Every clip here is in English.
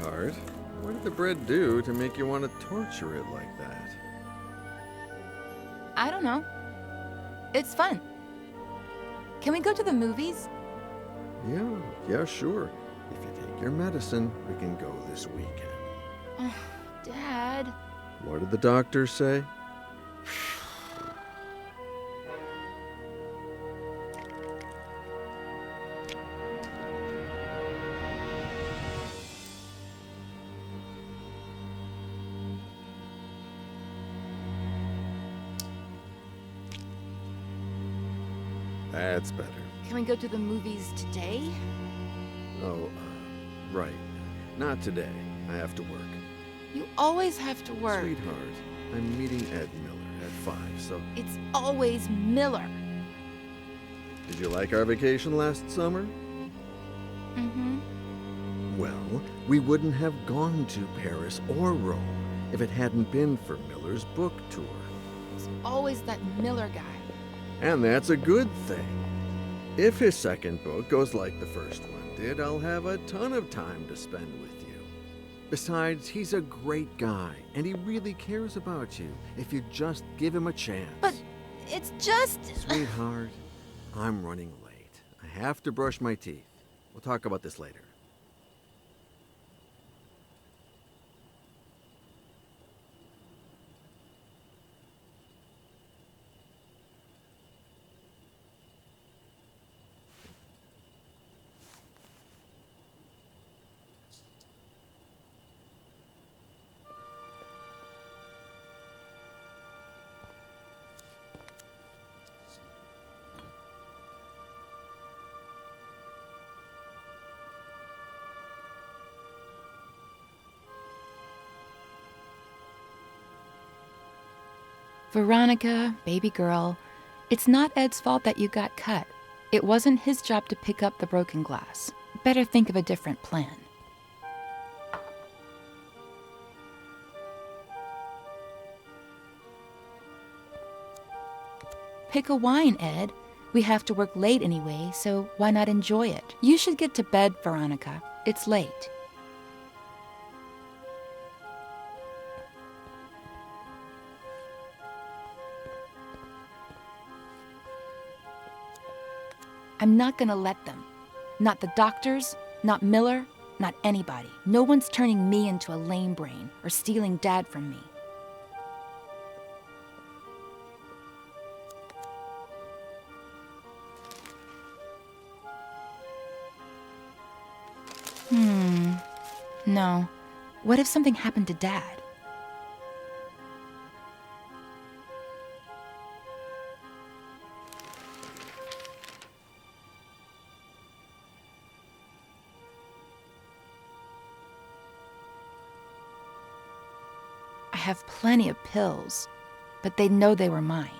Sweetheart, what did the bread do to make you want to torture it like that? I don't know. It's fun. Can we go to the movies? Yeah, sure. If you take your medicine, we can go this weekend. Oh, Dad. What did the doctor say? That's better. Can we go to the movies today? Oh, right. Not today. I have to work. You always have to work. Sweetheart, I'm meeting Ed Miller at 5, so... It's always Miller. Did you like our vacation last summer? Mm-hmm. Well, we wouldn't have gone to Paris or Rome if it hadn't been for Miller's book tour. It's always that Miller guy. And that's a good thing. If his second book goes like the first one did, I'll have a ton of time to spend with you. Besides, he's a great guy, and he really cares about you if you just give him a chance. But it's just... Sweetheart, I'm running late. I have to brush my teeth. We'll talk about this later. Veronica, baby girl, it's not Ed's fault that you got cut. It wasn't his job to pick up the broken glass. Better think of a different plan. Pick a wine, Ed. We have to work late anyway, so why not enjoy it? You should get to bed, Veronica. It's late. I'm not gonna let them. Not the doctors, not Miller, not anybody. No one's turning me into a lame brain or stealing Dad from me. No. What if something happened to Dad? I have plenty of pills, but they'd know they were mine.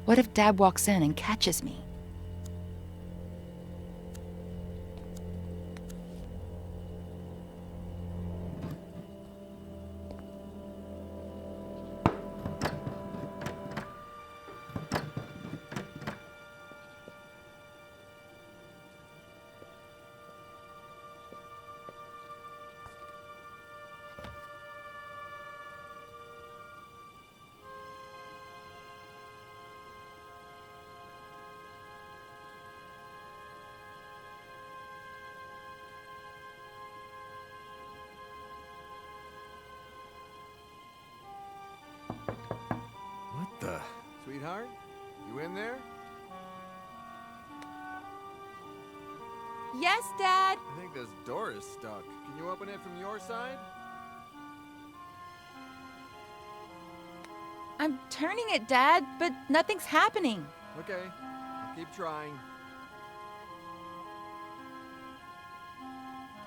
What if Dad walks in and catches me? What the? Sweetheart, You in there? Yes, Dad. I think this door is stuck. Can you open it from your side? I'm turning it, Dad, but nothing's happening. Okay, I'll keep trying.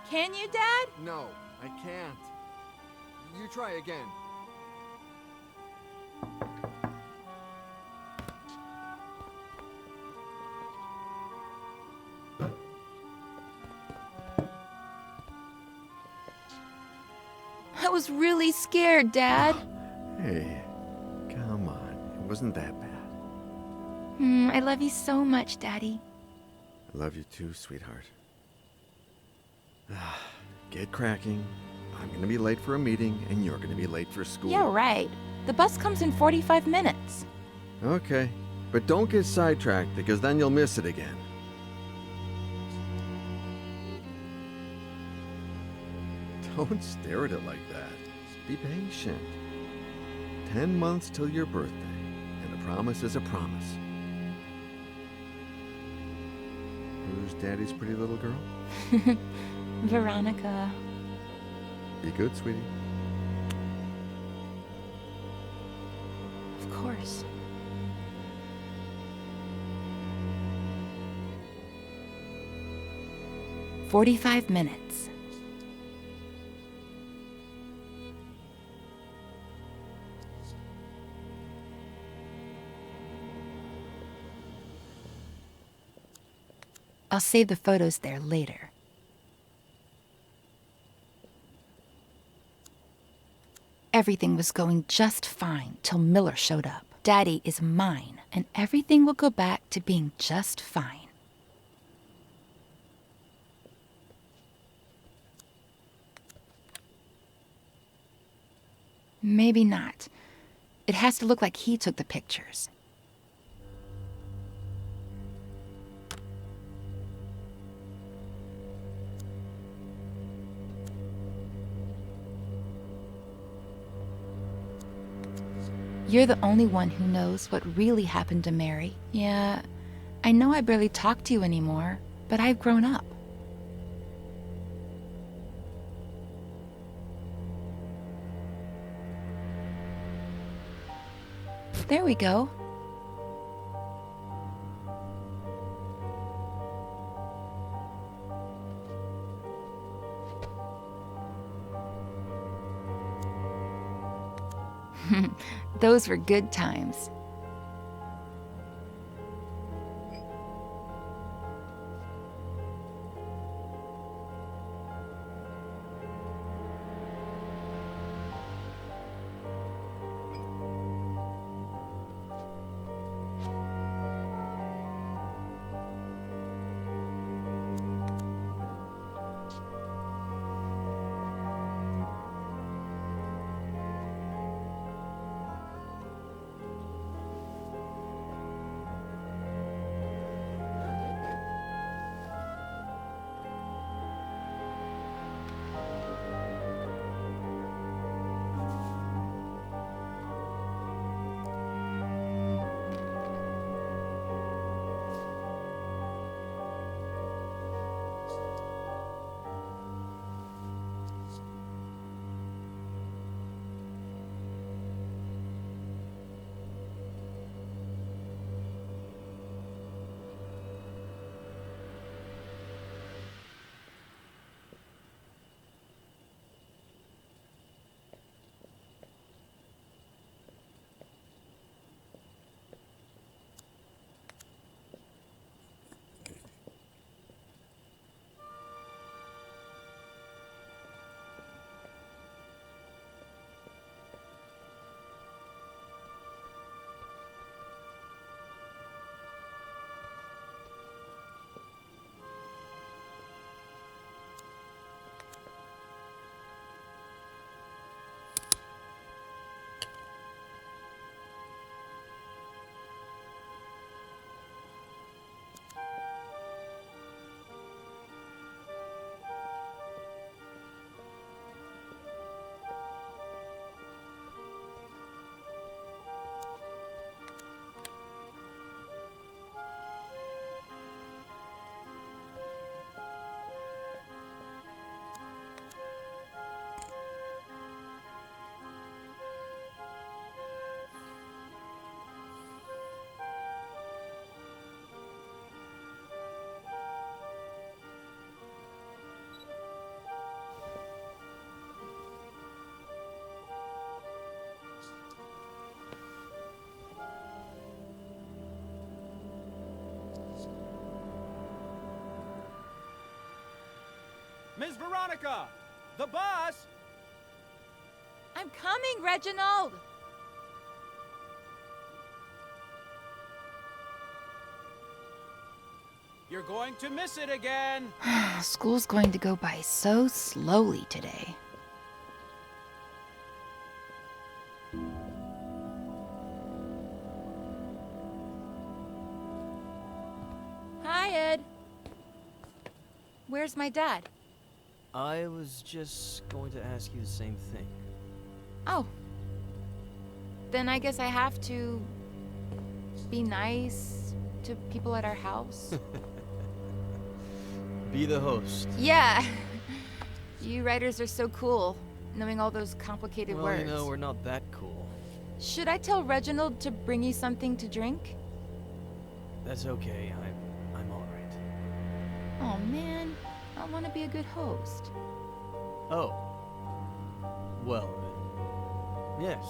Can you, Dad? No, I can't. You try again. I was really scared, Dad. Hey, come on. It wasn't that bad. I love you so much, Daddy. I love you too, sweetheart. Get cracking. I'm gonna be late for a meeting, and you're gonna be late for school. Yeah, right. The bus comes in 45 minutes. Okay, but don't get sidetracked, because then you'll miss it again. Don't stare at it like that. Be patient. 10 months till your birthday, and a promise is a promise. Who's Daddy's pretty little girl? Veronica. Be good, sweetie. Of course. "45 minutes. I'll save the photos there later. Everything was going just fine till Miller showed up. Daddy is mine, and everything will go back to being just fine. Maybe not. It has to look like he took the pictures. You're the only one who knows what really happened to Mary. Yeah, I know I barely talk to you anymore, but I've grown up. There we go. Those were good times. Miss Veronica! The bus! I'm coming, Reginald! You're going to miss it again! School's going to go by so slowly today. Hi, Ed. Where's my dad? I was just going to ask you the same thing. Oh. Then I guess I have to be nice to people at our house. Be the host. Yeah. You writers are so cool, knowing all those complicated Well, words. you know, we're not that cool. Should I tell Reginald to bring you something to drink? That's okay. I'm all right. Oh man, I want to be a good host. Oh. Well, then. Yes.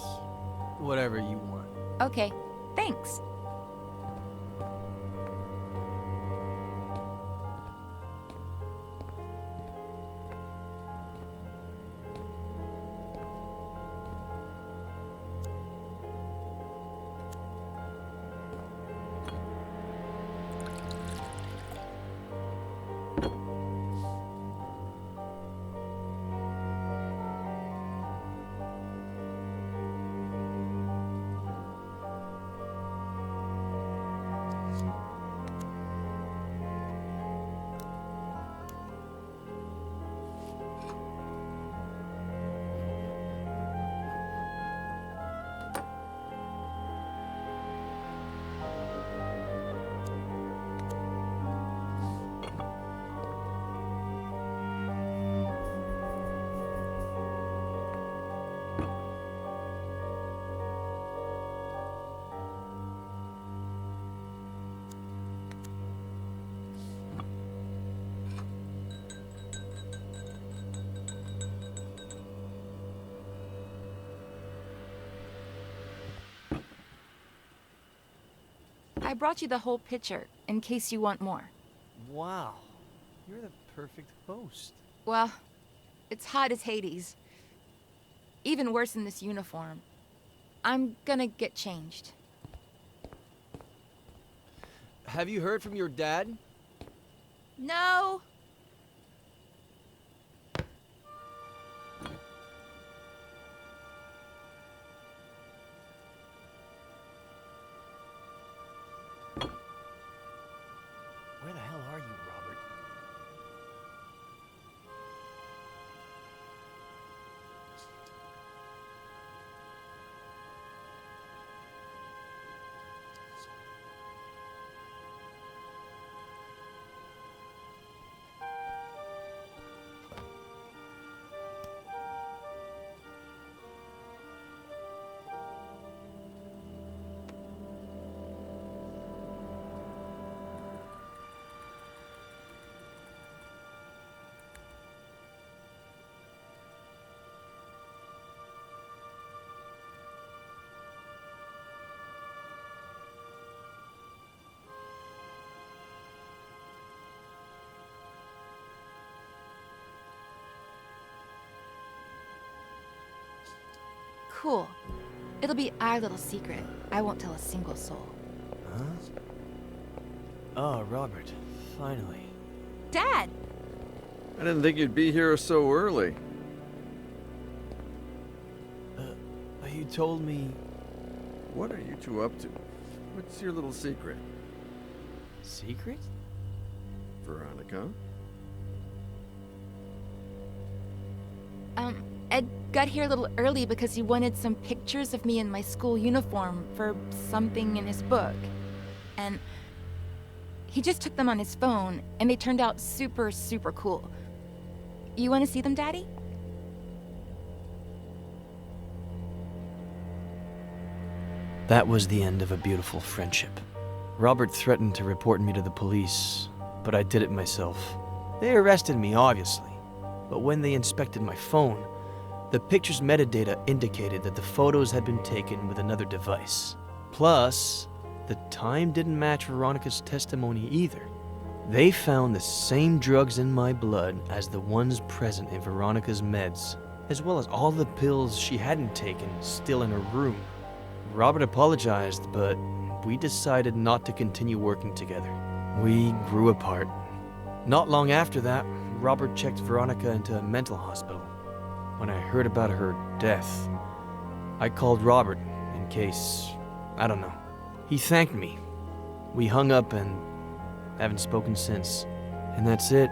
Whatever you want. Okay, thanks. I brought you the whole picture, in case you want more. Wow. You're the perfect host. Well, it's hot as Hades. Even worse in this uniform. I'm gonna get changed. Have you heard from your dad? No! Where the hell are you, Robert? Cool. It'll be our little secret. I won't tell a single soul. Huh? Oh, Robert. Finally. Dad! I didn't think you'd be here so early. You told me... What are you two up to? What's your little secret, Secret? Veronica? Ed got here a little early because he wanted some pictures of me in my school uniform for something in his book. And he just took them on his phone, and they turned out super, super cool. You want to see them, Daddy? That was the end of a beautiful friendship. Robert threatened to report me to the police, but I did it myself. They arrested me, obviously, but when they inspected my phone, the picture's metadata indicated that the photos had been taken with another device. Plus, the time didn't match Veronica's testimony either. They found the same drugs in my blood as the ones present in Veronica's meds, as well as all the pills she hadn't taken still in her room. Robert apologized, but we decided not to continue working together. We grew apart. Not long after that, Robert checked Veronica into a mental hospital. When I heard about her death, I called Robert in case, I don't know. He thanked me. We hung up and haven't spoken since. And that's it.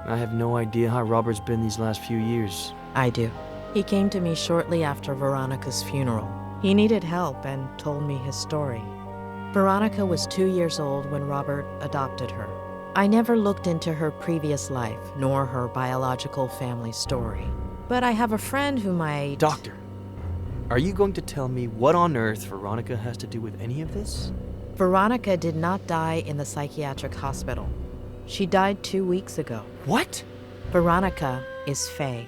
I have no idea how Robert's been these last few years. I do. He came to me shortly after Veronica's funeral. He needed help and told me his story. Veronica was 2 years old when Robert adopted her. I never looked into her previous life, nor her biological family story. But I have a friend who might... Doctor, are you going to tell me what on earth Veronica has to do with any of this? Veronica did not die in the psychiatric hospital. She died 2 weeks ago. What? Veronica is Faye.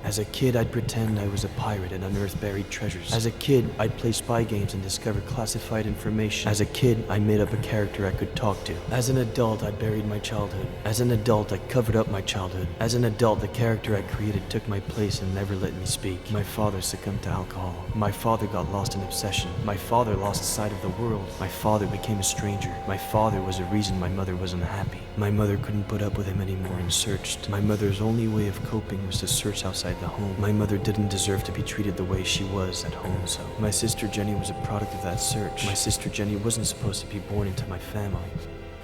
As a kid, I'd pretend I was a pirate and unearth buried treasures. As a kid, I'd play spy games and discover classified information. As a kid, I made up a character I could talk to. As an adult, I buried my childhood. As an adult, I covered up my childhood. As an adult, the character I created took my place and never let me speak. My father succumbed to alcohol. My father got lost in obsession. My father lost sight of the world. My father became a stranger. My father was the reason my mother was unhappy. My mother couldn't put up with him anymore and searched. My mother's only way of coping was to search outside the home. My mother didn't deserve to be treated the way she was at home, so my sister Jenny was a product of that search. My sister Jenny wasn't supposed to be born into my family.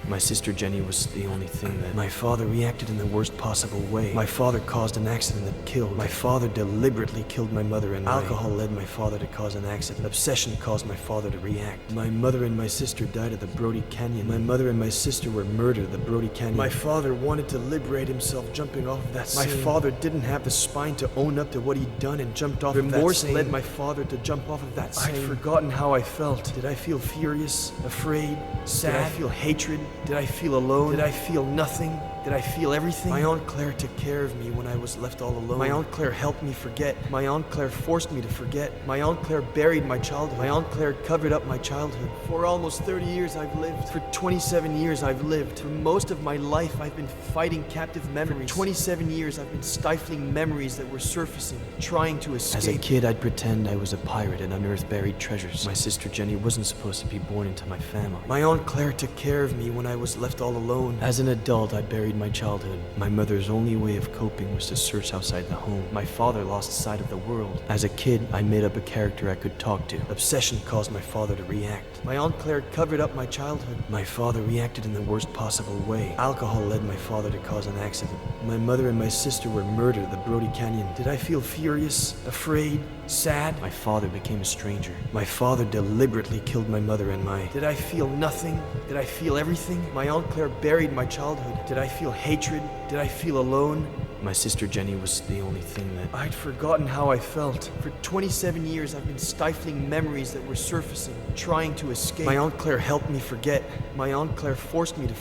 My sister Jenny was the only thing that... My father reacted in the worst possible way. My father caused an accident that killed. My father deliberately killed my mother and alcohol led my father to cause an accident. Obsession caused my father to react. My mother and my sister died at the Brody Canyon. My mother and my sister were murdered at the Brody Canyon. My father wanted to liberate himself jumping off of that scene. My father didn't have the spine to own up to what he'd done and jumped off of that Remorse led my father to jump off of that scene. I'd forgotten how I felt. Did I feel furious, afraid, sad? Did I feel hatred? Did I feel alone? Did I feel nothing? Did I feel everything? My Aunt Claire took care of me when I was left all alone. My Aunt Claire helped me forget. My Aunt Claire forced me to forget. My Aunt Claire buried my childhood. My Aunt Claire covered up my childhood. For almost 30 years I've lived. For 27 years I've lived. For most of my life I've been fighting captive memories. For 27 years I've been stifling memories that were surfacing, trying to escape. As a kid I'd pretend I was a pirate and unearth buried treasures. My sister Jenny wasn't supposed to be born into my family. My Aunt Claire took care of me when I was left all alone. As an adult I buried my childhood. My mother's only way of coping was to search outside the home. My father lost sight of the world. As a kid, I made up a character I could talk to. Obsession caused my father to react. My Aunt Claire covered up my childhood. My father reacted in the worst possible way. Alcohol led my father to cause an accident. My mother and my sister were murdered at the Brody Canyon. Did I feel furious, afraid, sad? My father became a stranger. My father deliberately killed my mother and my... Did I feel nothing? Did I feel everything? My Aunt Claire buried my childhood. Did I feel hatred? Did I feel alone? My sister Jenny was the only thing that... I'd forgotten how I felt. For 27 years I've been stifling memories that were surfacing, trying to escape. My Aunt Claire helped me forget. My Aunt Claire forced me to...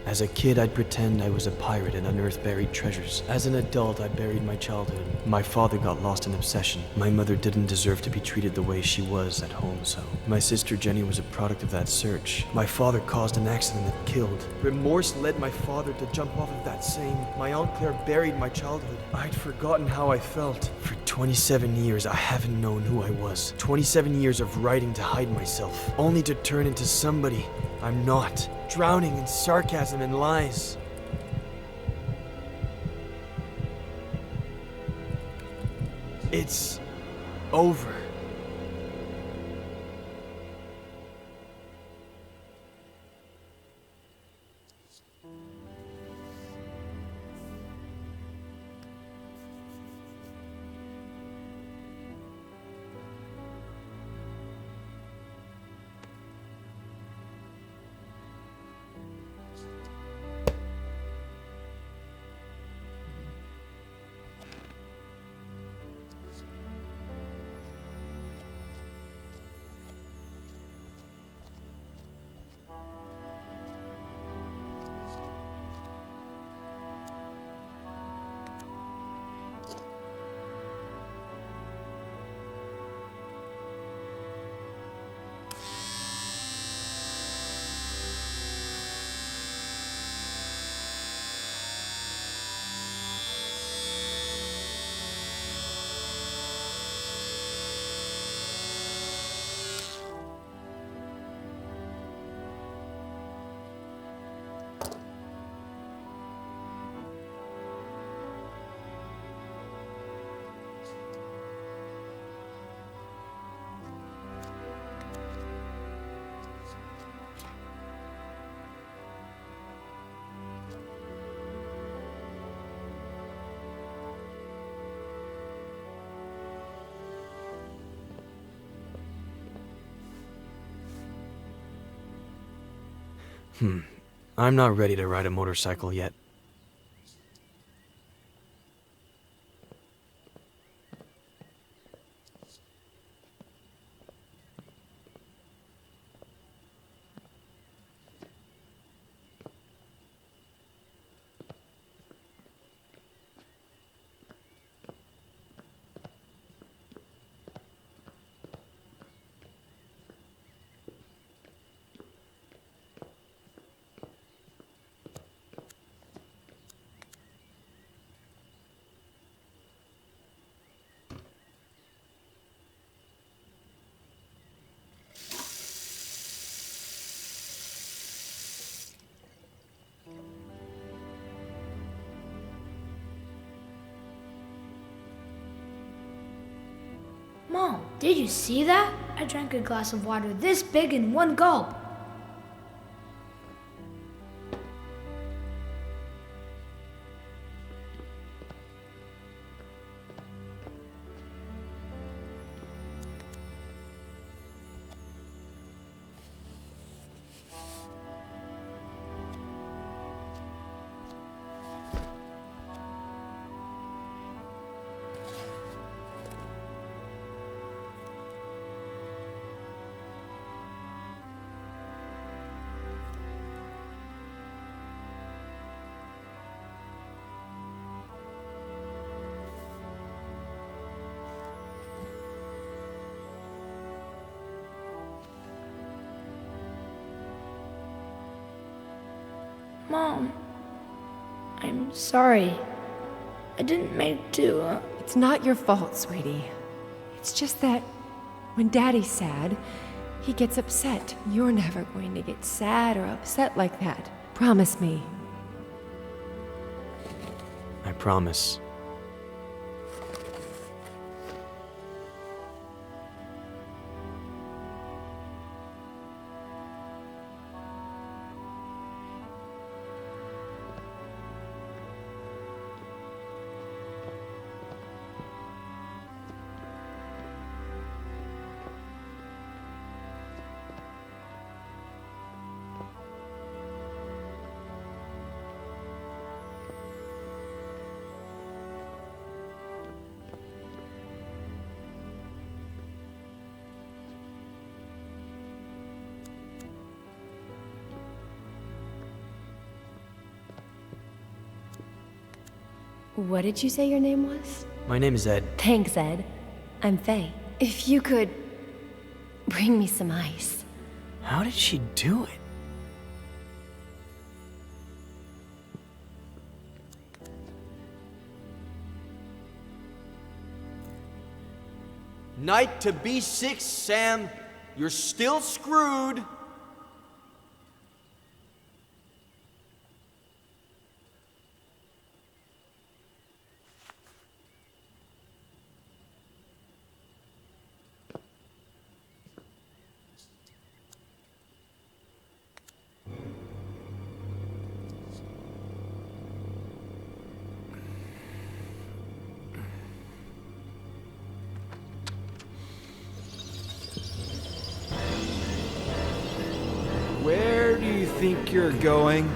As a kid, I'd pretend I was a pirate and unearth buried treasures. As an adult, I buried my childhood. My father got lost in obsession. My mother didn't deserve to be treated the way she was at home, so... My sister Jenny was a product of that search. My father caused an accident that killed. Remorse led my father to jump off of that same. My Aunt Claire buried my childhood. I'd forgotten how I felt. For 27 years, I haven't known who I was. 27 years of writing to hide myself, only to turn into somebody I'm not. Drowning in sarcasm and lies. It's over. I'm not ready to ride a motorcycle yet. Mom, did you see that? I drank a glass of water this big in one gulp. Mom, I'm sorry. I didn't mean to. It's not your fault, sweetie. It's just that when Daddy's sad, he gets upset. You're never going to get sad or upset like that. Promise me. I promise. What did you say your name was? My name is Ed. Thanks, Ed. I'm Faye. If you could bring me some ice. How did she do it? Knight to B6, Sam. You're still screwed. Where do you think you're going?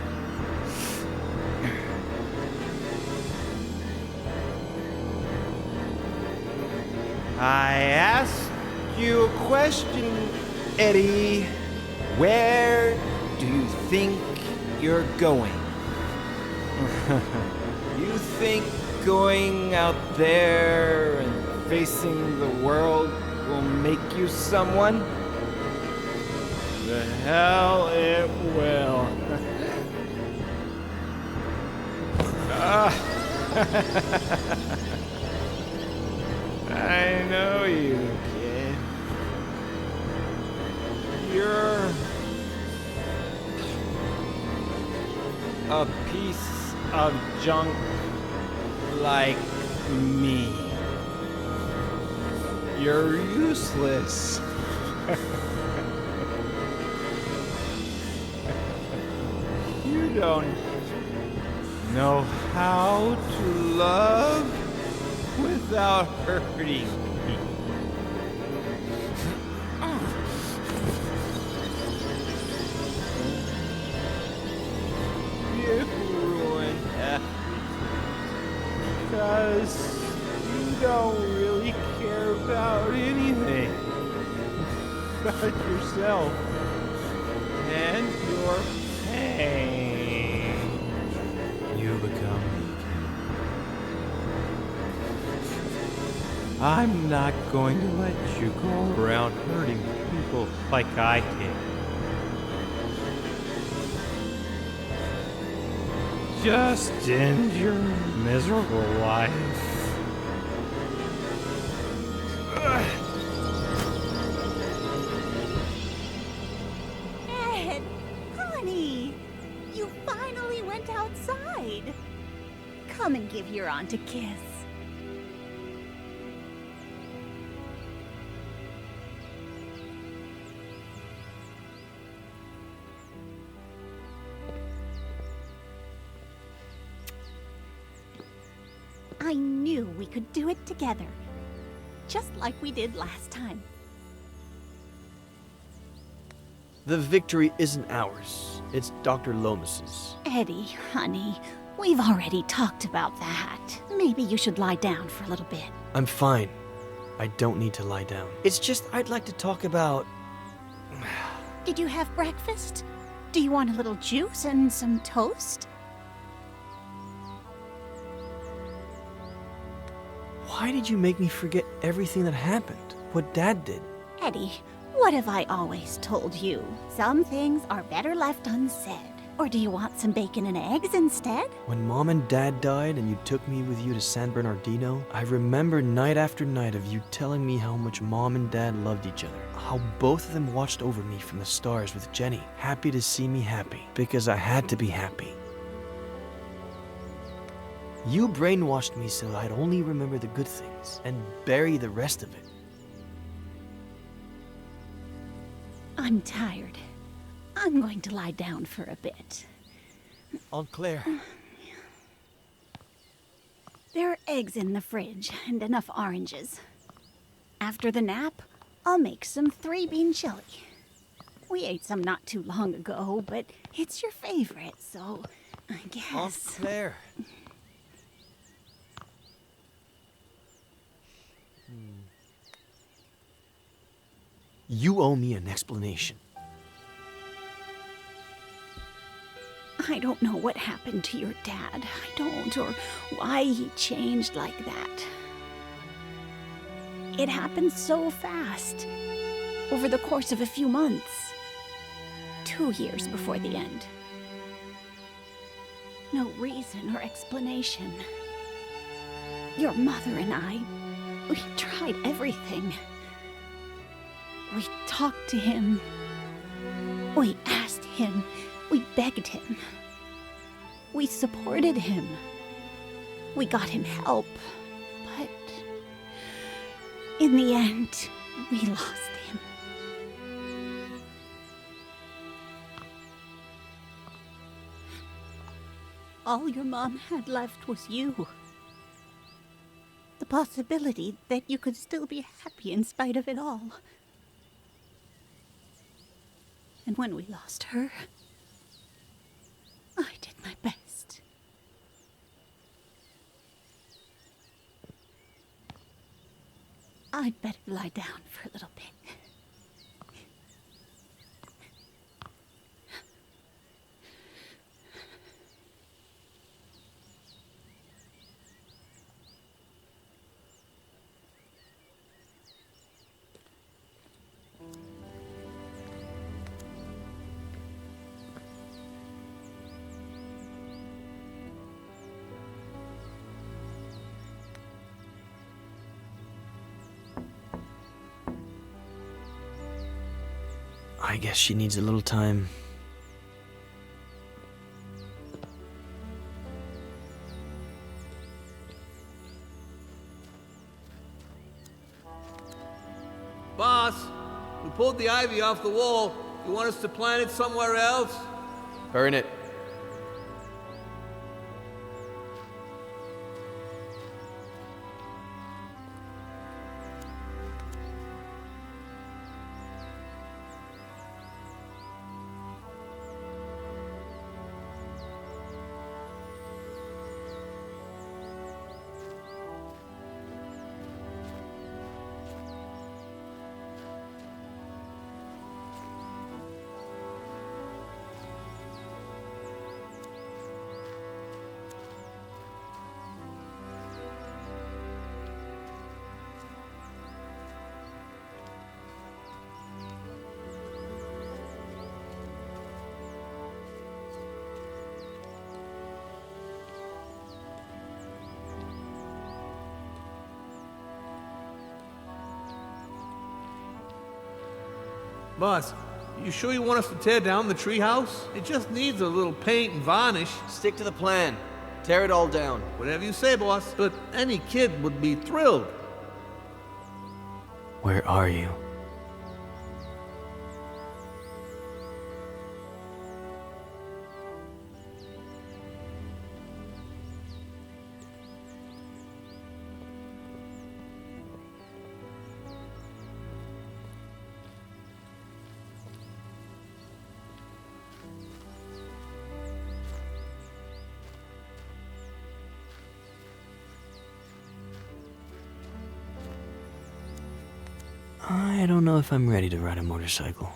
I asked you a question, Eddie. Where do you think you're going? You think going out there and facing the world will make you someone? The hell it will. I know you, kid. You're a piece of junk like me. You're useless. You don't know how to love without hurting me. about yourself and your pain. You become. I'm not going to let you go around hurting people like I did. Just end your miserable life. Ed, honey, you finally went outside. Come and give your aunt a kiss. I knew we could do it together, just like we did last time. The victory isn't ours. It's Dr. Lomas's. Eddie, honey, we've already talked about that. Maybe you should lie down for a little bit. I'm fine. I don't need to lie down. It's just I'd like to talk about... Did you have breakfast? Do you want a little juice and some toast? Why did you make me forget everything that happened? What Dad did? Eddie, what have I always told you? Some things are better left unsaid. Or do you want some bacon and eggs instead? When Mom and Dad died and you took me with you to San Bernardino, I remember night after night of you telling me how much Mom and Dad loved each other. How both of them watched over me from the stars with Jenny, happy to see me happy, because I had to be happy. You brainwashed me so I'd only remember the good things and bury the rest of it. I'm tired. I'm going to lie down for a bit. Aunt Claire. There are eggs in the fridge and enough oranges. After the nap, I'll make some 3-bean chili. We ate some not too long ago, but it's your favorite, so I guess... Aunt Claire. You owe me an explanation. I don't know what happened to your dad. I don't, or why he changed like that. It happened so fast. Over the course of a few months. 2 years before the end. No reason or explanation. Your mother and I, we tried everything. We talked to him. We asked him. We begged him. We supported him. We got him help. But in the end, we lost him. All your mom had left was you. The possibility that you could still be happy in spite of it all. And when we lost her, I did my best. I'd better lie down for a little bit. I guess she needs a little time. Boss, we pulled the ivy off the wall. You want us to plant it somewhere else? Burn it. Boss, you sure you want us to tear down the treehouse? It just needs a little paint and varnish. Stick to the plan. Tear it all down. Whatever you say, boss. But any kid would be thrilled. Where are you? I don't know if I'm ready to ride a motorcycle.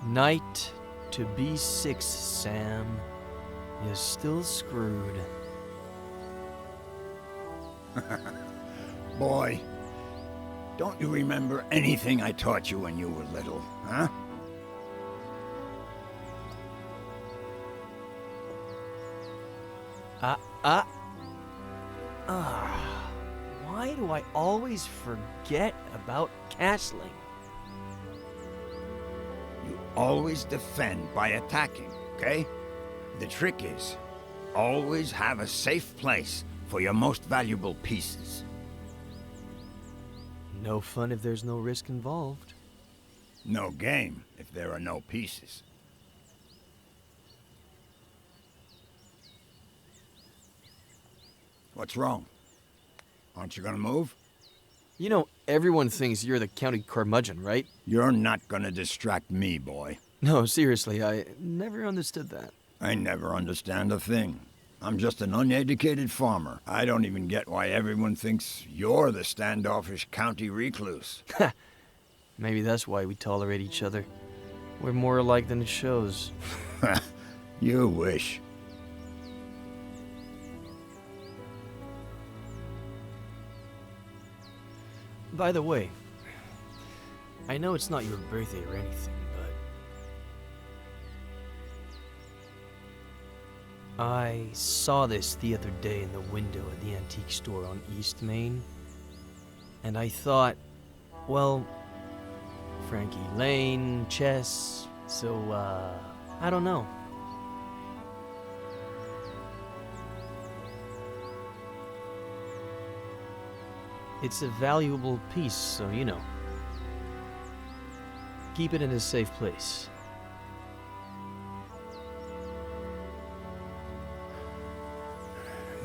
Night to B6, Sam. You're still screwed. Boy, don't you remember anything I taught you when you were little, huh? Why do I always forget about castling? You always defend by attacking, okay? The trick is, always have a safe place for your most valuable pieces. No fun if there's no risk involved. No game if there are no pieces. What's wrong? Aren't you gonna move? You know, everyone thinks you're the county curmudgeon, right? You're not gonna distract me, boy. No, seriously, I never understood that. I never understand a thing. I'm just an uneducated farmer. I don't even get why everyone thinks you're the standoffish county recluse. Maybe that's why we tolerate each other. We're more alike than it shows. You wish. By the way, I know it's not your birthday or anything, but I saw this the other day in the window at the antique store on East Main, and I thought, well, Frankie Lane, chess, so, I don't know. It's a valuable piece, so you know. Keep it in a safe place.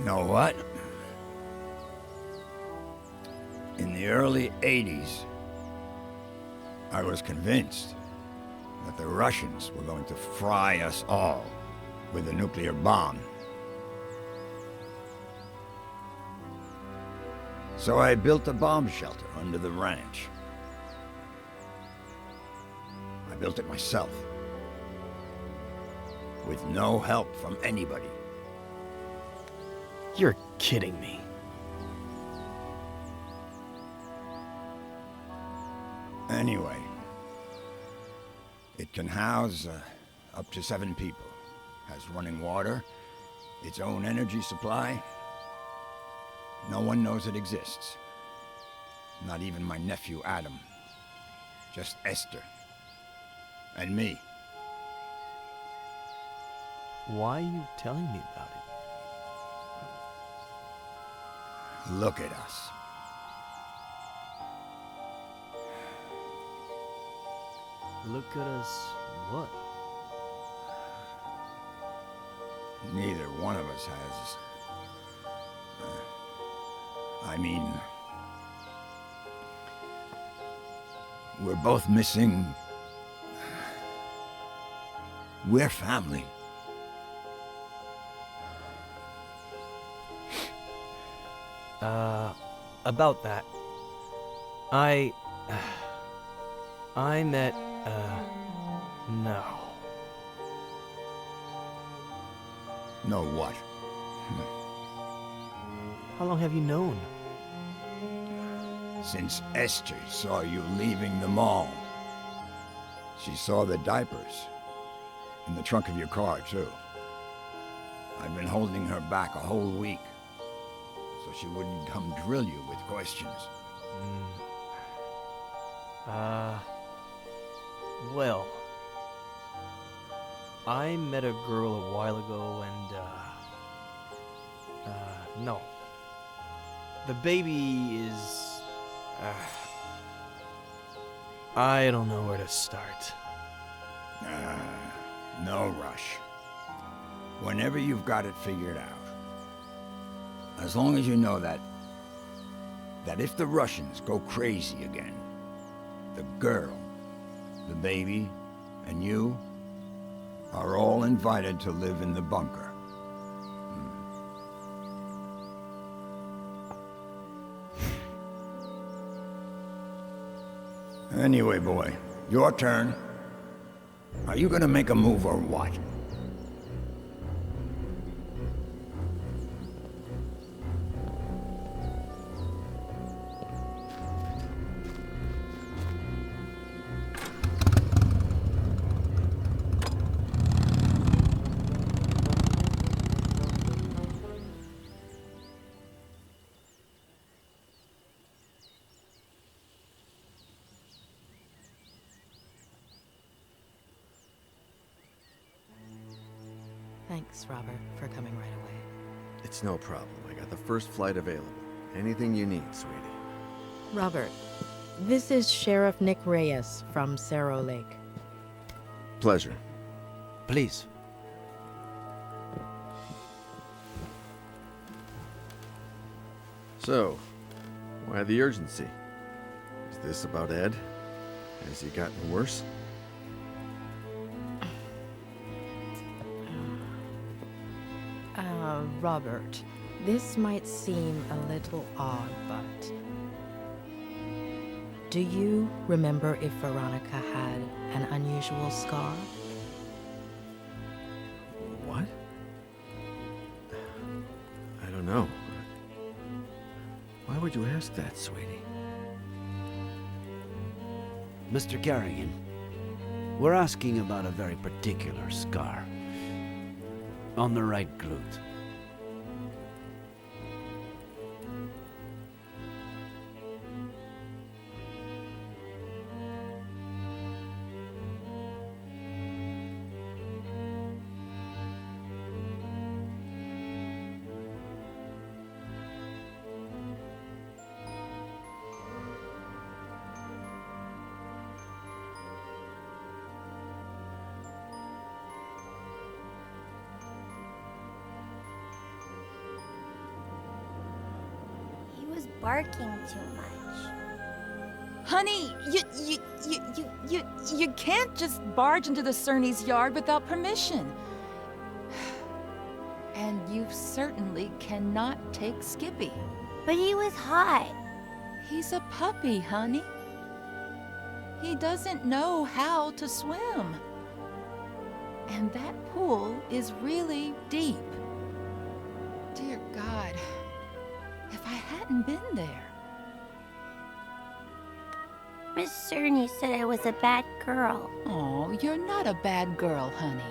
Know what? In the early 80s, I was convinced that the Russians were going to fry us all with a nuclear bomb. So I built a bomb shelter under the ranch. I built it myself, with no help from anybody. You're kidding me. Anyway, it can house up to 7 people. Has running water, its own energy supply. No one knows it exists. Not even my nephew Adam. Just Esther. And me. Why are you telling me about it? Look at us. Look at us what? Neither one of us has... I mean... We're both missing... We're family. About that. I met, no. Know what? How long have you known? Since Esther saw you leaving the mall. She saw the diapers. In the trunk of your car, too. I've been holding her back a whole week. So she wouldn't come drill you with questions. Well, I met a girl a while ago and, no. The baby is, I don't know where to start. No rush. Whenever you've got it figured out. As long as you know that if the Russians go crazy again, the girl, the baby, and you are all invited to live in the bunker. Anyway, boy, your turn. Are you gonna make a move or what? Thanks, Robert, for coming right away. It's no problem. I got the first flight available. Anything you need, sweetie. Robert, this is Sheriff Nick Reyes from Cerro Lake. Pleasure. Please. So, why the urgency? Is this about Ed? Has he gotten worse? Robert, this might seem a little odd, but... Do you remember if Veronica had an unusual scar? What? I don't know. Why would you ask that, sweetie? Mr. Carrigan, we're asking about a very particular scar. On the right glute. Barking too much. Honey, you can't just barge into the Cerny's yard without permission. And you certainly cannot take Skippy. But he was hot. He's a puppy, honey. He doesn't know how to swim. And that pool is really deep. Dear God. hadn't been there. Miss Cerny said I was a bad girl. Oh, you're not a bad girl, honey.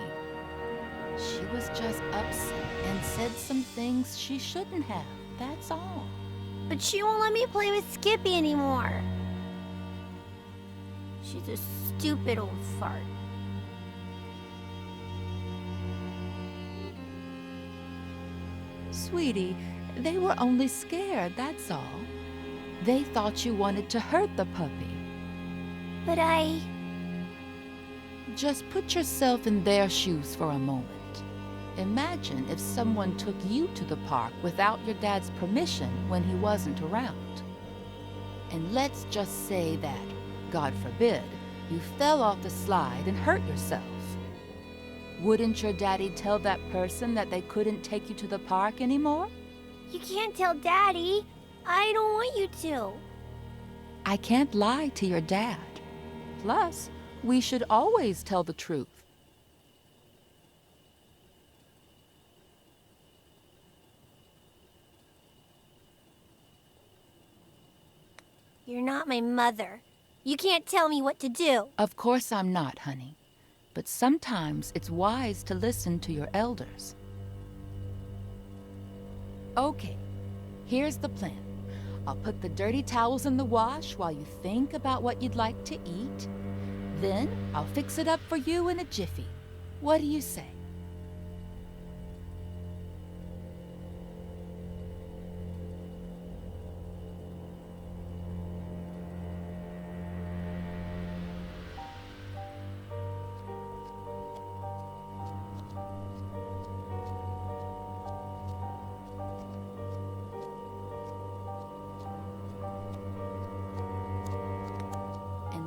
She was just upset and said some things she shouldn't have, that's all. But she won't let me play with Skippy anymore. She's a stupid old fart. Sweetie, they were only scared, that's all. They thought you wanted to hurt the puppy. But I... Just put yourself in their shoes for a moment. Imagine if someone took you to the park without your dad's permission when he wasn't around. And let's just say that, God forbid, you fell off the slide and hurt yourself. Wouldn't your daddy tell that person that they couldn't take you to the park anymore? You can't tell Daddy. I don't want you to. I can't lie to your dad. Plus, we should always tell the truth. You're not my mother. You can't tell me what to do. Of course I'm not, honey. But sometimes it's wise to listen to your elders. Okay, here's the plan. I'll put the dirty towels in the wash while you think about what you'd like to eat. Then I'll fix it up for you in a jiffy. What do you say?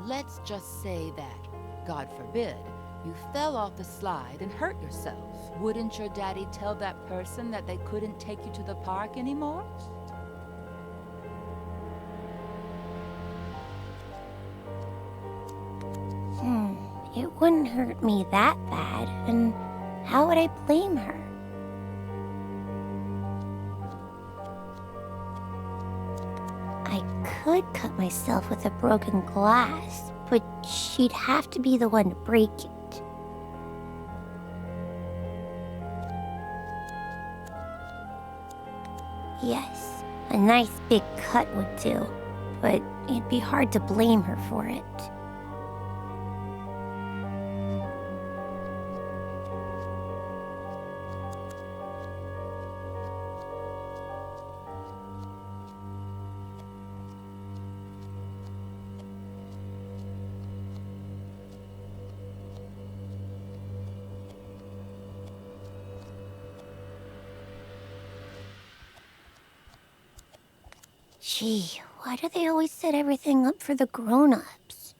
Let's just say that, God forbid, you fell off the slide and hurt yourself. Wouldn't your daddy tell that person that they couldn't take you to the park anymore? It wouldn't hurt me that bad, and how would I blame her? I could cut myself with a broken glass, but she'd have to be the one to break it. Yes, a nice big cut would do, but it'd be hard to blame her for it. Gee, why do they always set everything up for the grown-ups?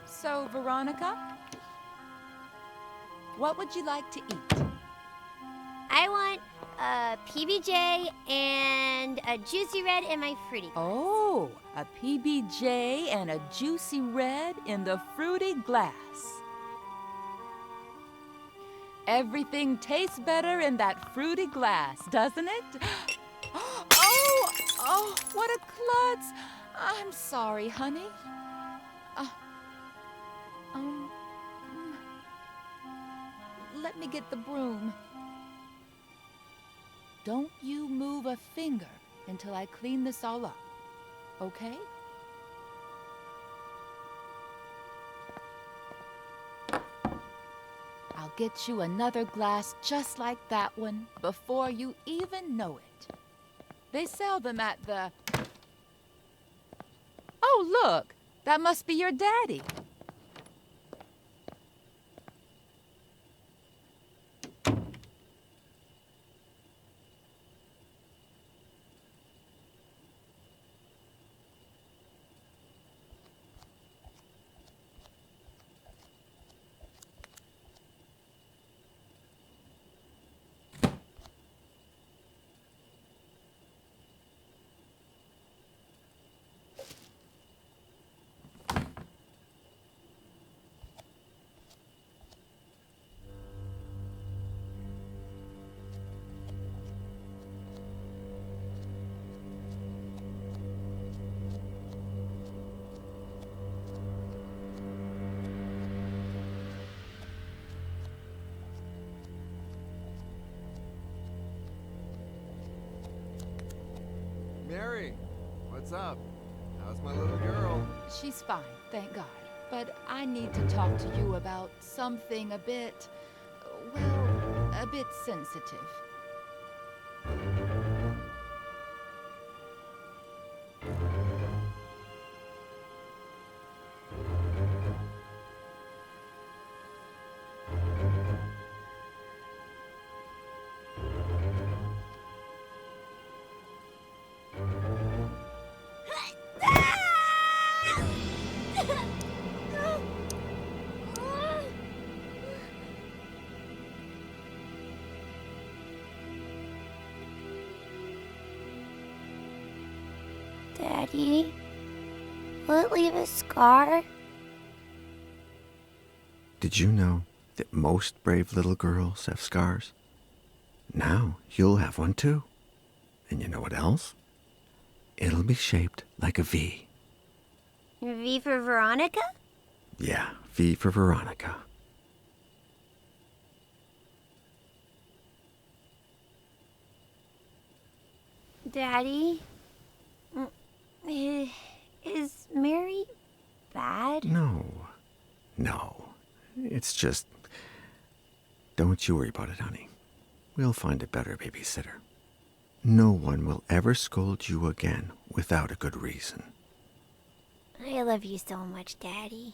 So, Veronica, what would you like to eat? I want a PBJ and a juicy red in my fruity glass. Oh, a PBJ and a juicy red in the fruity glass. Everything tastes better in that fruity glass, doesn't it? Oh, what a klutz. I'm sorry, honey. Let me get the broom. Don't you move a finger until I clean this all up, okay? get you another glass just like that one before you even know it. They sell them at the... Oh, look! That must be your daddy. Mary, what's up? How's my little girl? She's fine, thank God. But I need to talk to you about something a bit, well, a bit sensitive. Daddy, will it leave a scar? Did you know that most brave little girls have scars? Now you'll have one too. And you know what else? It'll be shaped like a V. V for Veronica? Yeah, V for Veronica. Daddy, is Mary bad? No. It's just... Don't you worry about it, honey. We'll find a better babysitter. No one will ever scold you again without a good reason. I love you so much, Daddy.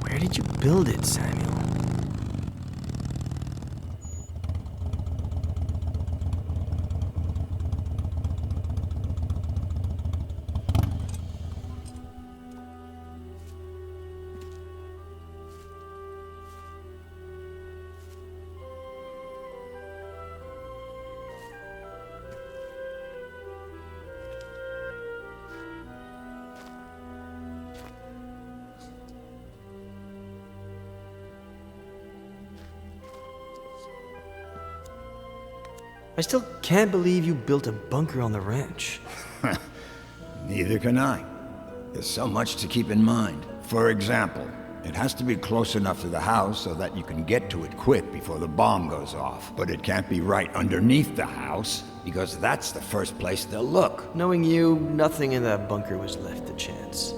Where did you build it, Samuel? I still can't believe you built a bunker on the ranch. Neither can I. There's so much to keep in mind. For example, it has to be close enough to the house so that you can get to it quick before the bomb goes off. But it can't be right underneath the house, because that's the first place they'll look. Knowing you, nothing in that bunker was left to chance.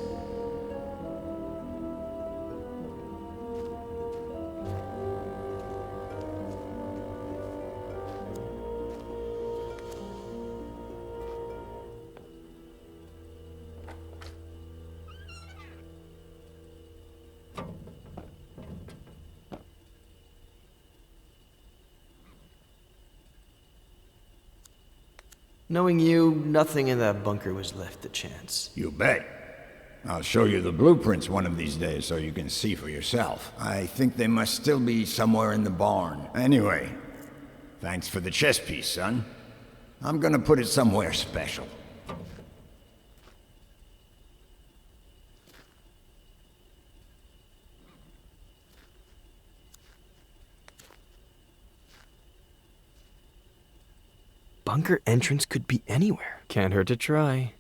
Knowing you, nothing in that bunker was left to chance. You bet. I'll show you the blueprints one of these days so you can see for yourself. I think they must still be somewhere in the barn. Anyway, thanks for the chess piece, son. I'm gonna put it somewhere special. bunker entrance could be anywhere. Can't hurt to try.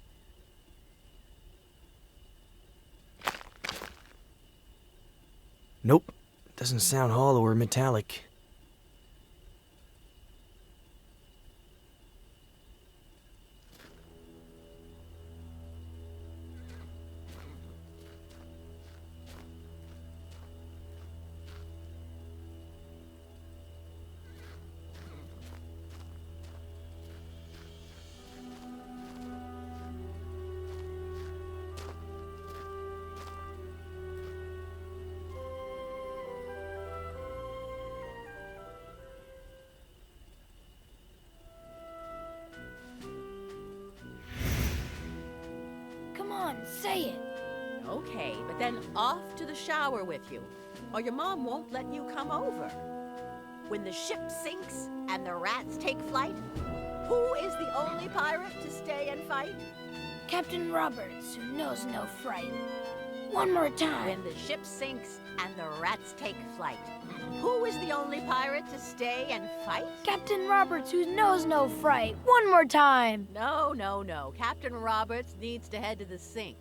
Nope. Doesn't sound hollow or metallic. Come on, say it. Okay, but then off to the shower with you, or your mom won't let you come over. When the ship sinks and the rats take flight, who is the only pirate to stay and fight? Captain Roberts, who knows no fright. One more time. When the ship sinks and the rats take flight, who is the only pirate to stay and fight? Captain Roberts, who knows no fright. One more time. No, no, no. Captain Roberts needs to head to the sink.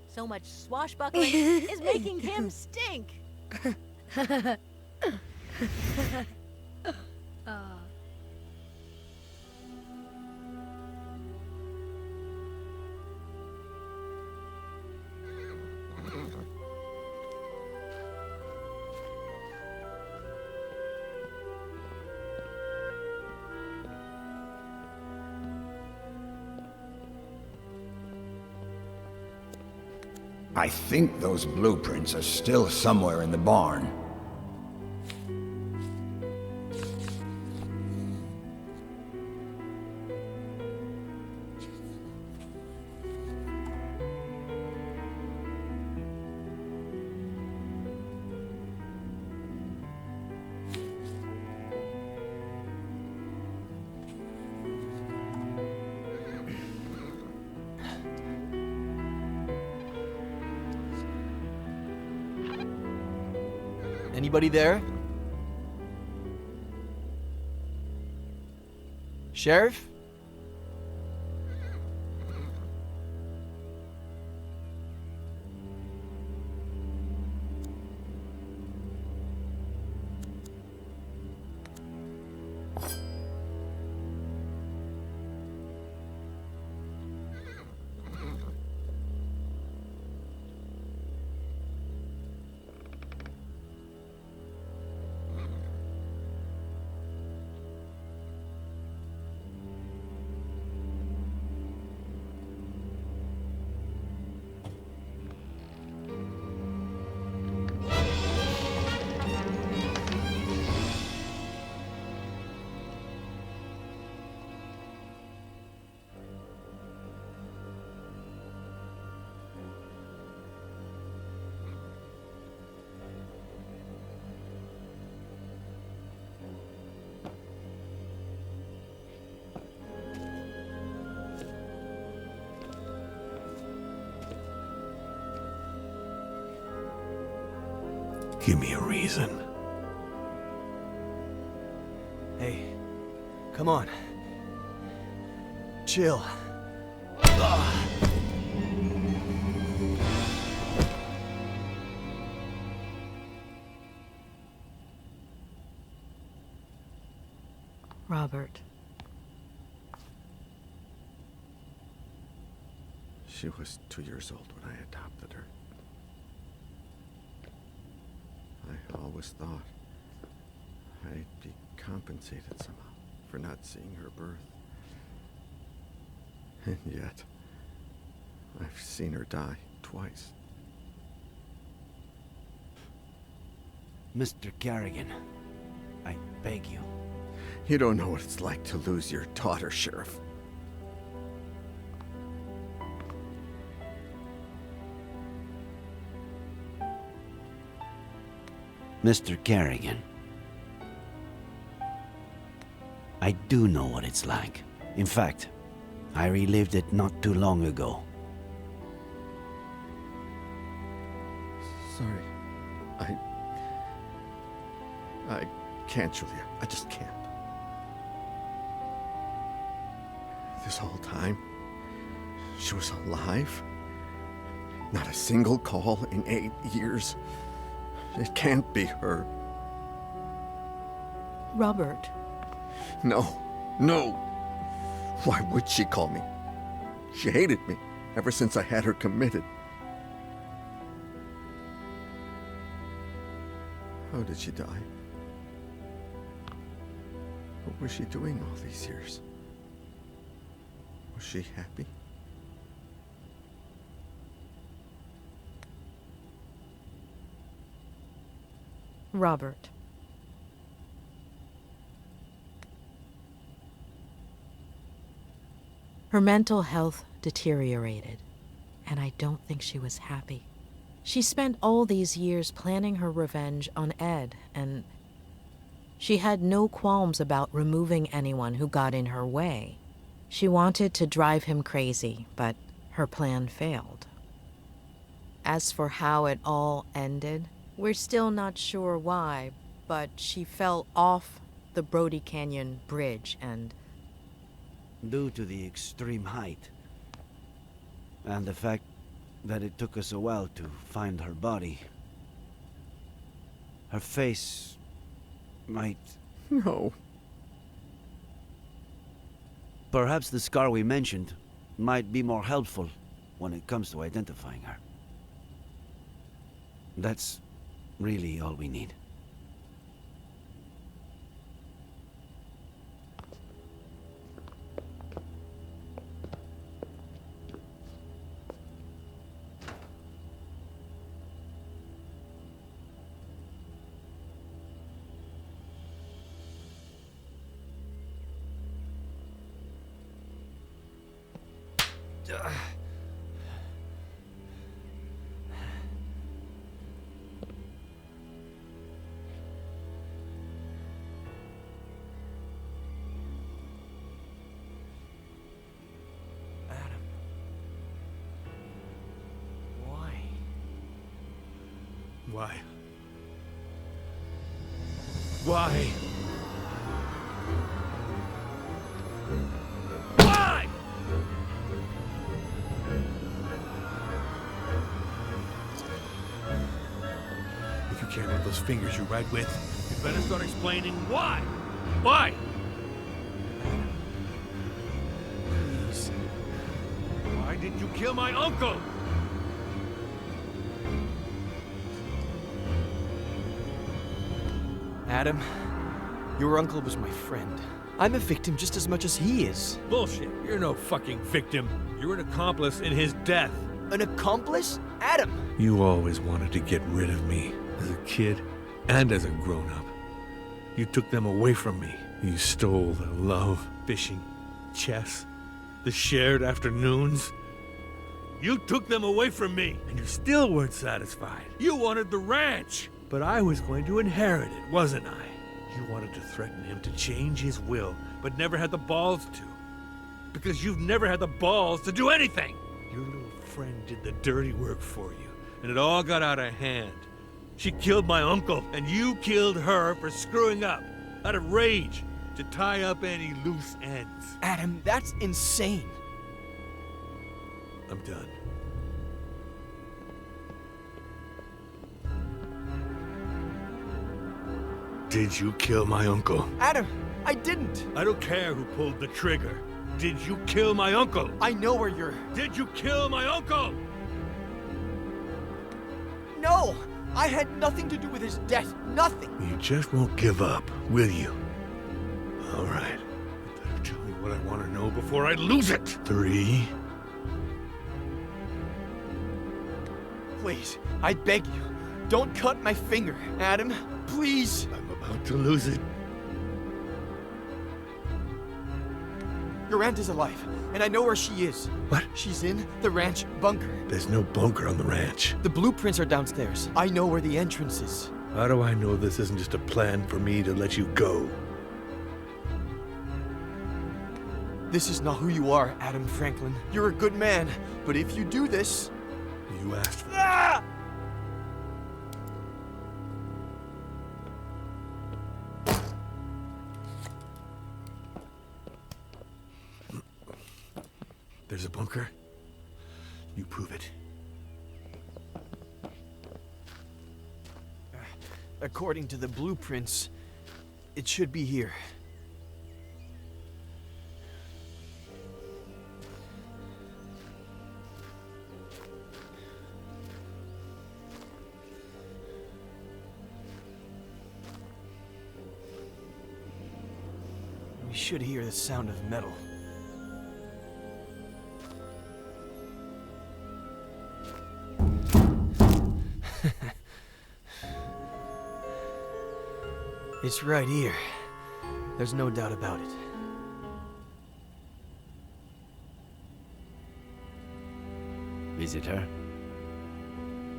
So much swashbuckling is making him stink. I think those blueprints are still somewhere in the barn. Anybody there? Sheriff? Give me a reason. Hey, come on. Chill. Robert. She was 2 years old when I adopted her. I always thought I'd be compensated somehow for not seeing her birth. And yet, I've seen her die twice. Mr. Carrigan, I beg you. You don't know what it's like to lose your daughter, Sheriff. Mr. Carrigan, I do know what it's like. In fact, I relived it not too long ago. Sorry. I can't, Julia. I just can't. This whole time, she was alive? Not a single call in 8 years. It can't be her. Robert. No. Why would she call me? She hated me ever since I had her committed. How did she die? What was she doing all these years? Was she happy? Robert. Her mental health deteriorated, and I don't think she was happy. She spent all these years planning her revenge on Ed, and she had no qualms about removing anyone who got in her way. She wanted to drive him crazy, but her plan failed. As for how it all ended, we're still not sure why, but she fell off the Brody Canyon Bridge and... Due to the extreme height, and the fact that it took us a while to find her body, her face might... No. Perhaps the scar we mentioned might be more helpful when it comes to identifying her. That's really all we need. Why? Why? Why? If you care about those fingers you write with, you better start explaining why. Why? Please. Why did you kill my uncle? Adam, your uncle was my friend. I'm a victim just as much as he is. Bullshit. You're no fucking victim. You're an accomplice in his death. An accomplice? Adam! You always wanted to get rid of me, as a kid and as a grown-up. You took them away from me. You stole their love, fishing, chess, the shared afternoons. You took them away from me, and you still weren't satisfied. You wanted the ranch. But I was going to inherit it, wasn't I? You wanted to threaten him to change his will, but never had the balls to. Because you've never had the balls to do anything! Your little friend did the dirty work for you, and it all got out of hand. She killed my uncle, and you killed her for screwing up, out of rage, to tie up any loose ends. Adam, that's insane. I'm done. Did you kill my uncle? Adam, I didn't. I don't care who pulled the trigger. Did you kill my uncle? I know where you're... Did you kill my uncle? No! I had nothing to do with his death. Nothing! You just won't give up, will you? All right. You better tell me what I want to know before I lose it. 3. Please, I beg you. Don't cut my finger, Adam. Please. I'm about to lose it. Your aunt is alive, and I know where she is. What? She's in the ranch bunker. There's no bunker on the ranch. The blueprints are downstairs. I know where the entrance is. How do I know this isn't just a plan for me to let you go? This is not who you are, Adam Franklin. You're a good man, but if you do this... You asked for Ah! there's a bunker, you prove it. According to the blueprints, it should be here. We should hear the sound of metal. It's right here. There's no doubt about it. Visitor?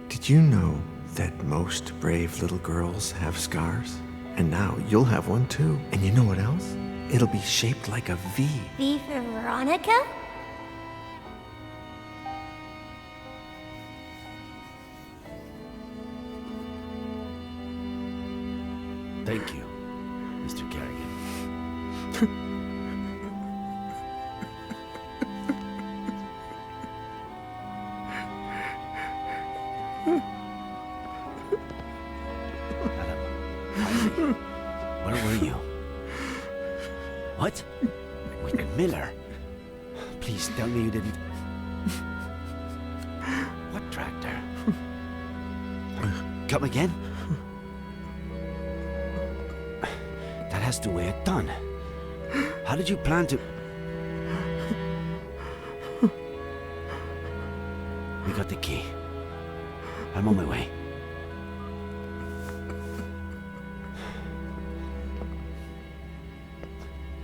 Did you know that most brave little girls have scars? And now you'll have one too. And you know what else? It'll be shaped like a V. V for Veronica? Thank you, Mr. Kerrigan. Where were you? What? With Miller? Please tell me you didn't... What tractor? Come again? That has to weigh a ton. How did you plan to... We got the key. I'm on my way.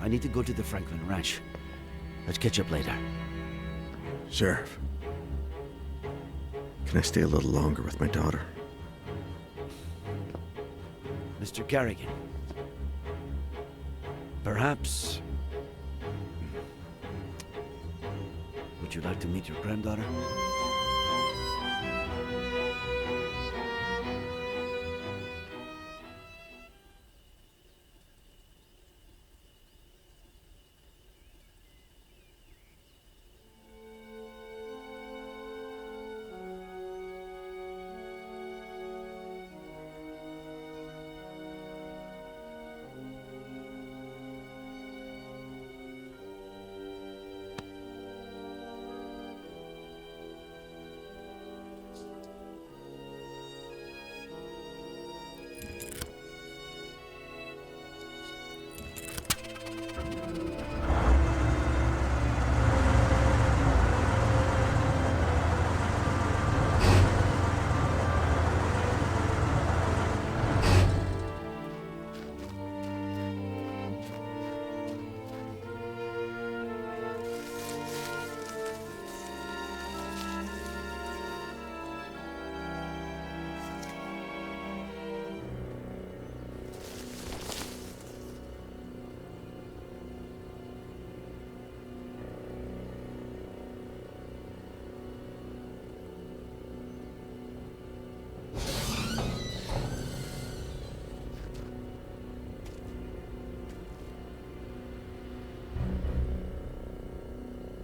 I need to go to the Franklin Ranch. Let's catch up later. Sheriff, can I stay a little longer with my daughter? Mr. Kerrigan. Perhaps... Would you like to meet your granddaughter?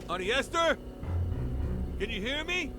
Auntie Esther? Can you hear me?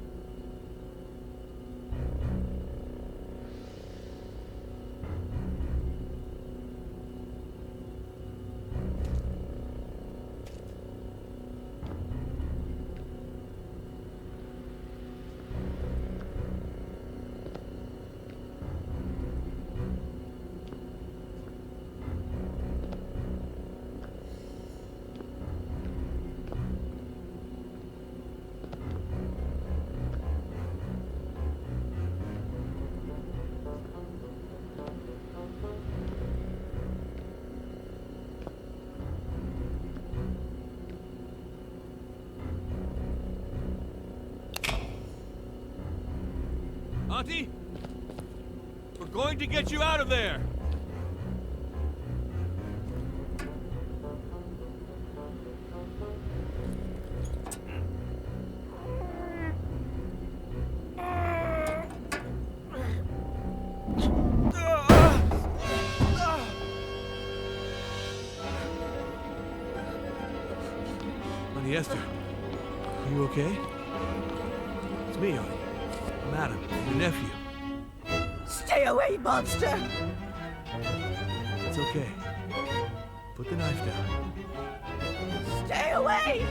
Auntie? We're going to get you out of there! Auntie Esther, You okay? It's me, Artie. I'm Adam, your nephew. Stay away, monster! It's okay. Put the knife down. Stay away!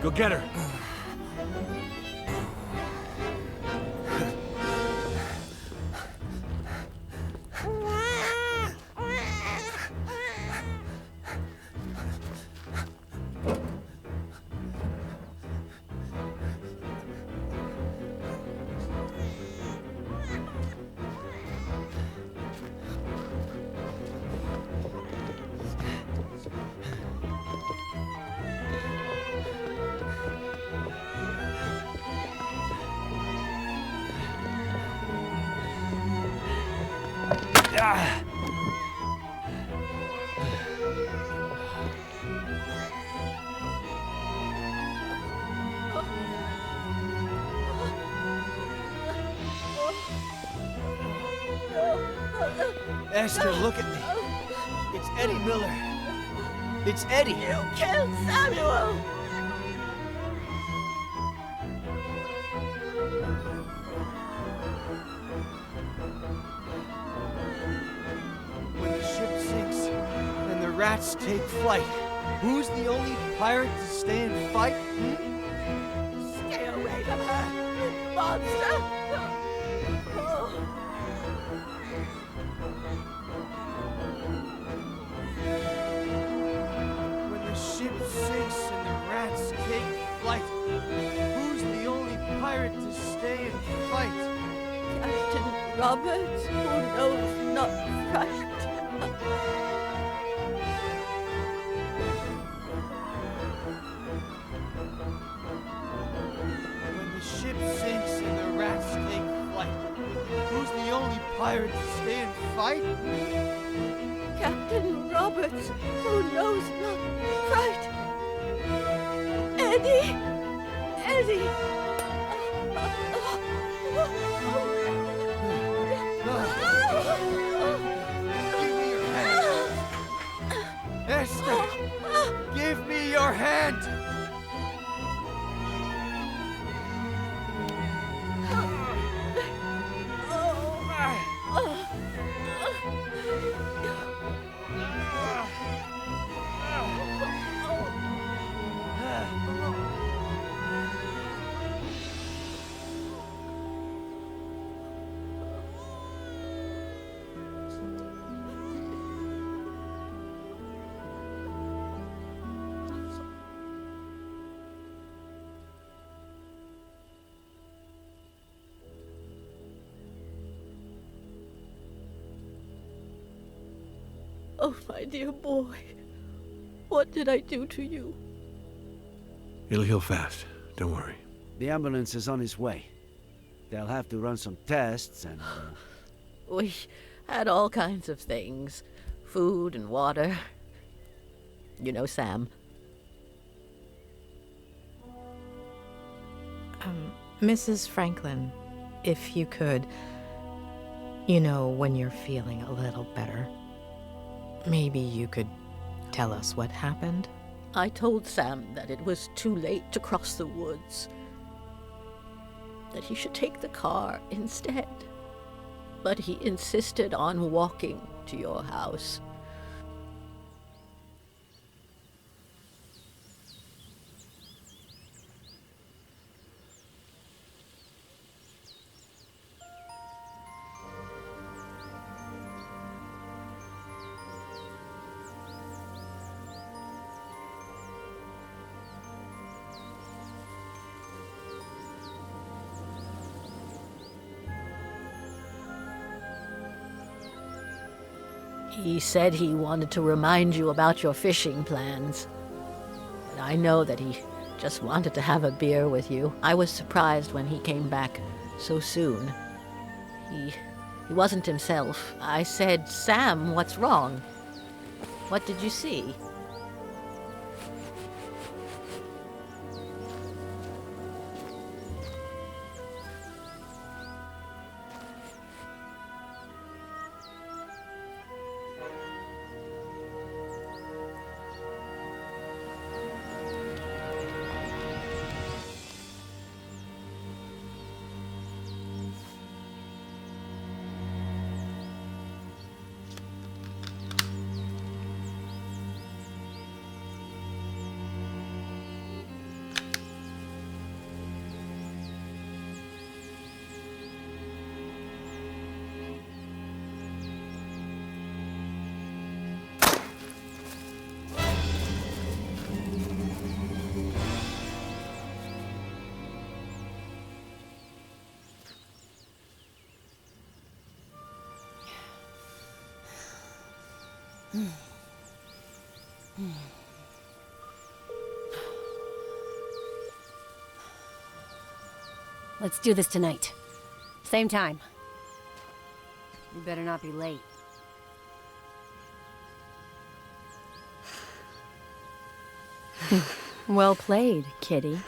Go get her. Esther, look at me. It's Eddie Miller. It's Eddie. You killed Samuel! When the ship sinks and the rats take flight, who's the only pirate to stay and fight? Stay away from her, you monster! When the ship sinks and the rats take flight, who's the only pirate to stay and fight? Captain Roberts, who knows not fright. When the ship sinks and the rats take flight, who's the only pirate to stay and fight? Captain Roberts, who knows not fright. Eddie! Eddie! Give me your hand. Esther, give me your hand. Oh, my dear boy, what did I do to you? It'll heal fast. Don't worry. The ambulance is on its way. They'll have to run some tests and... We had all kinds of things. Food and water. You know Sam. Mrs. Franklin, if you could, you know, when you're feeling a little better, maybe you could tell us what happened? I told Sam that it was too late to cross the woods. That he should take the car instead. But he insisted on walking to your house. He said he wanted to remind you about your fishing plans. But I know that he just wanted to have a beer with you. I was surprised when he came back so soon. He wasn't himself. I said, Sam, what's wrong? What did you see? Let's do this tonight. Same time. You better not be late. Well played, kitty.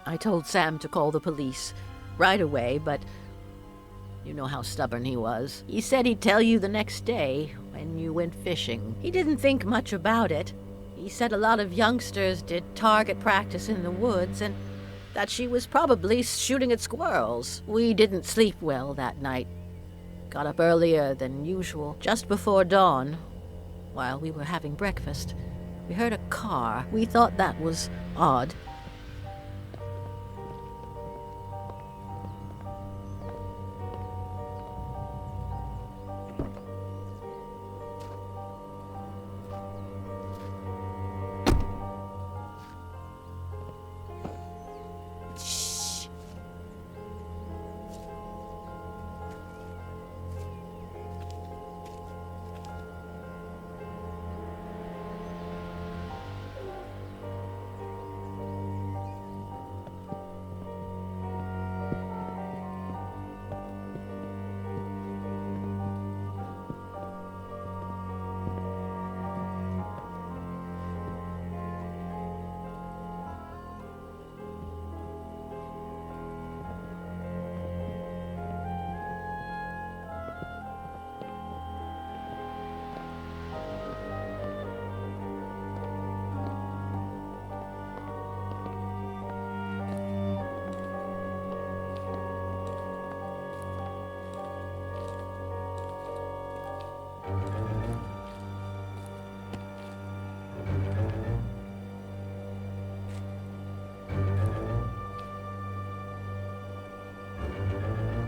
I told Sam to call the police right away, but you know how stubborn he was. He said he'd tell you the next day when you went fishing. He didn't think much about it. He said a lot of youngsters did target practice in the woods and that she was probably shooting at squirrels. We didn't sleep well that night. Got up earlier than usual, just before dawn. While we were having breakfast, we heard a car. We thought that was odd.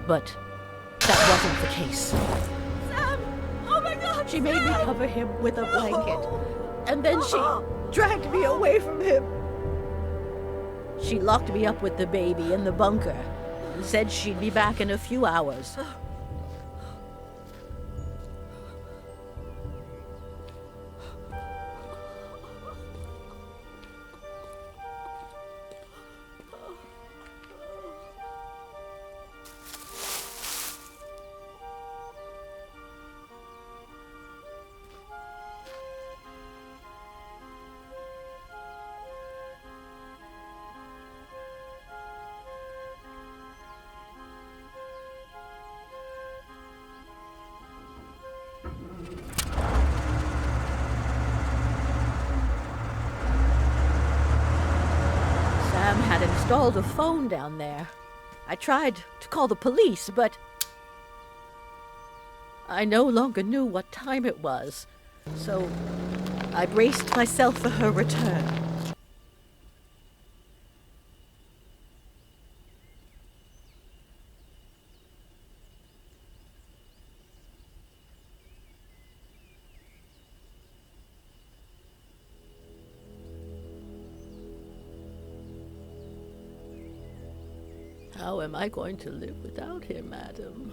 But that wasn't the case. Sam! Oh my God! She made me cover him with a blanket, and then she dragged me away from him. She locked me up with the baby in the bunker and said she'd be back in a few hours. Sam had installed a phone down there. I tried to call the police, but I no longer knew what time it was, so I braced myself for her return. How am I going to live without him, Adam?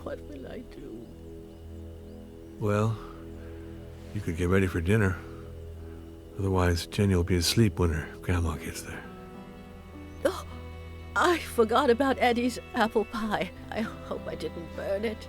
What will I do? Well, you could get ready for dinner. Otherwise, Jenny will be asleep when her grandma gets there. Oh, I forgot about Eddie's apple pie. I hope I didn't burn it.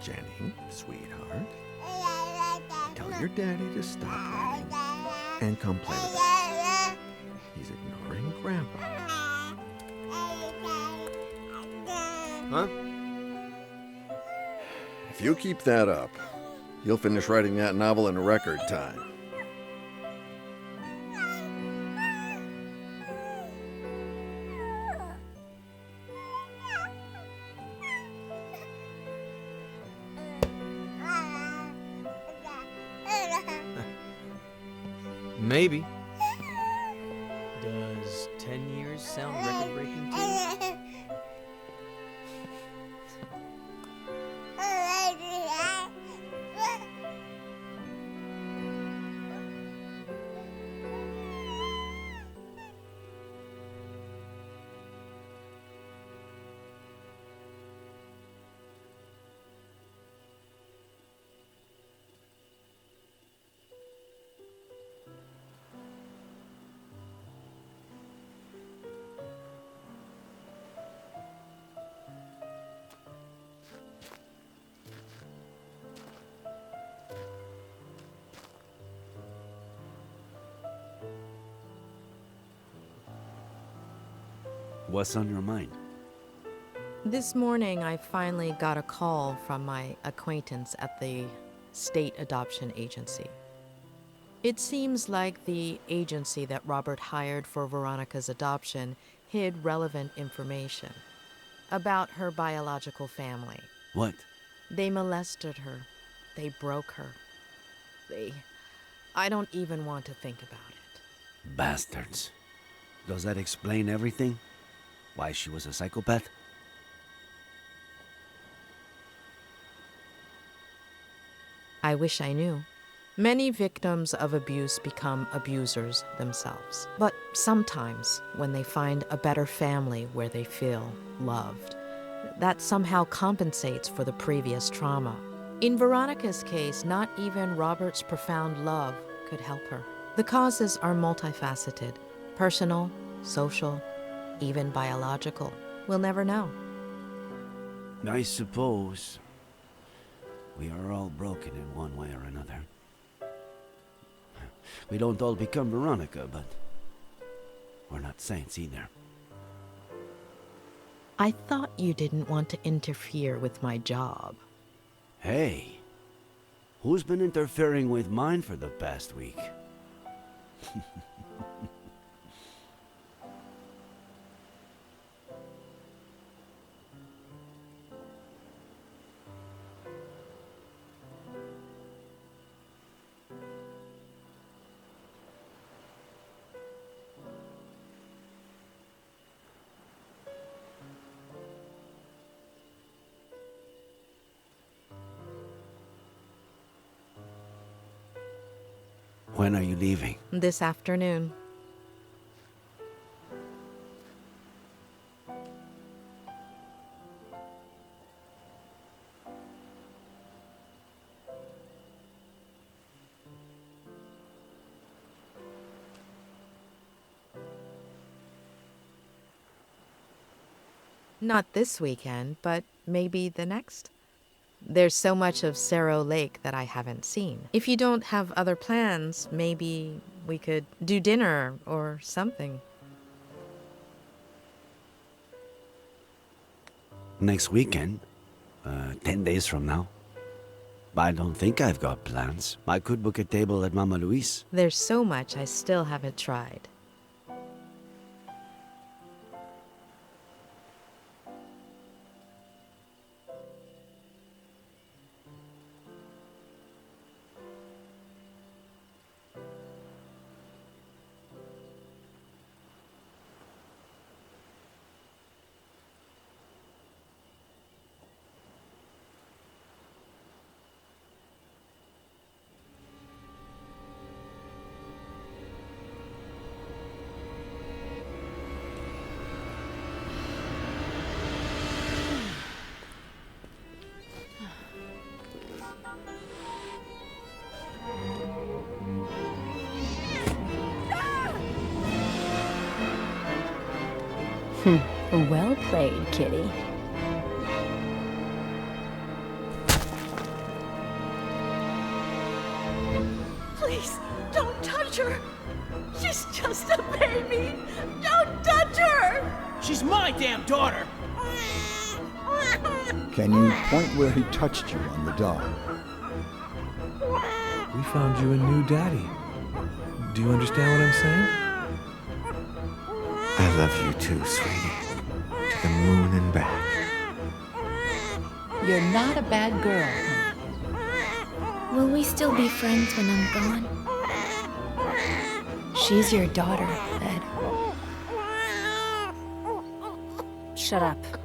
Jenny, sweetheart, tell your daddy to stop writing and come play with us. He's ignoring Grandpa. Huh? If you keep that up, you'll finish writing that novel in record time. Maybe. Does 10 years sound record-breaking to you? What's on your mind? This morning, I finally got a call from my acquaintance at the state adoption agency. It seems like the agency that Robert hired for Veronica's adoption hid relevant information about her biological family. What? They molested her. They broke her. I don't even want to think about it. Bastards. Does that explain everything? Why she was a psychopath? I wish I knew. Many victims of abuse become abusers themselves. But sometimes, when they find a better family where they feel loved, that somehow compensates for the previous trauma. In Veronica's case, not even Robert's profound love could help her. The causes are multifaceted: personal, social, even biological. We'll never know. I suppose we are all broken in one way or another. We don't all become Veronica, but we're not saints either. I thought you didn't want to interfere with my job. Hey, who's been interfering with mine for the past week? When are you leaving? This afternoon. Not this weekend, but maybe the next. There's so much of Cerro Lake that I haven't seen. If you don't have other plans, maybe we could do dinner or something. Next weekend? 10 days from now? I don't think I've got plans. I could book a table at Mama Luis. There's so much I still haven't tried. Well played, kitty. Please, don't touch her. She's just a baby. Don't touch her. She's my damn daughter. Can you point where he touched you on the doll? We found you a new daddy. Do you understand what I'm saying? I love you too, sweetie. To the moon and back. You're not a bad girl, honey. Will we still be friends when I'm gone? She's your daughter, Ed. Shut up.